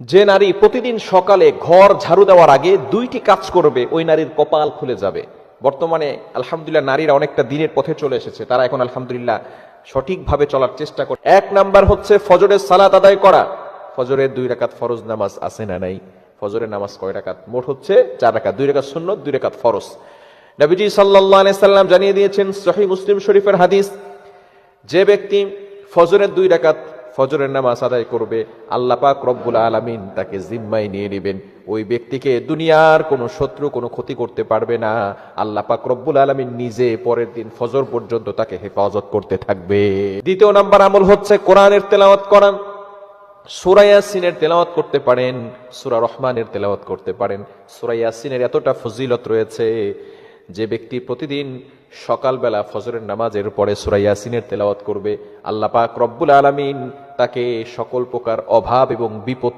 যে নারী প্রতিদিন সকালে ঘর ঝাড়ু দেওয়ার আগে 2টি কাজ করবে ওই নারীর কপাল খুলে যাবে। বর্তমানে আলহামদুলিল্লাহ নারীরা অনেকটা দিনের পথে চলে এসেছে, তারা এখন আলহামদুলিল্লাহ সঠিকভাবে চলার চেষ্টা করে। 1 নাম্বার হচ্ছে ফজরের সালাত আদায় করা। ফজরের 2 রাকাত ফরজ নামাজ আছে না নাই? ফজরের নামাজ কয় রাকাত? মোট হচ্ছে 4 রাকাত, 2 রাকাত সুন্নত, 2 রাকাত ফরজ। নবীজি সাল্লাল্লাহু আলাইহি সাল্লাম জানিয়ে দিয়েছেন, সহিহ মুসলিম শরীফের হাদিস, যে ব্যক্তি ফজরের 2 রাকাত ফজরের নামাজ আদায় করবে, আল্লাহ পাক রব্বুল আলামিন তাকে জিম্মায় নিয়ে নেবেন। ওই ব্যক্তিকে দুনিয়ার কোনো শত্রু কোনো ক্ষতি করতে পারবে না। আল্লাহ পাক রব্বুল আলামিন নিজে পরের দিন ফজর পর্যন্ত তাকে হেফাজত করতে থাকবে। 2 নাম্বার আমল হচ্ছে কোরআনের তেলাওয়াত করা। সূরা ইয়াসিনের তেলাওয়াত করতে পারেন, সূরা রহমানের তেলাওয়াত করতে পারেন। সূরা ইয়াসিনের এতটা ফজিলত রয়েছে, যে ব্যক্তি প্রতিদিন সকালবেলা ফজরের নামাজের পরে সূরা ইয়াসিনের তেলাওয়াত করবে, আল্লাহ পাক রব্বুল আলামিন তাকে সকল প্রকার অভাব এবং বিপদ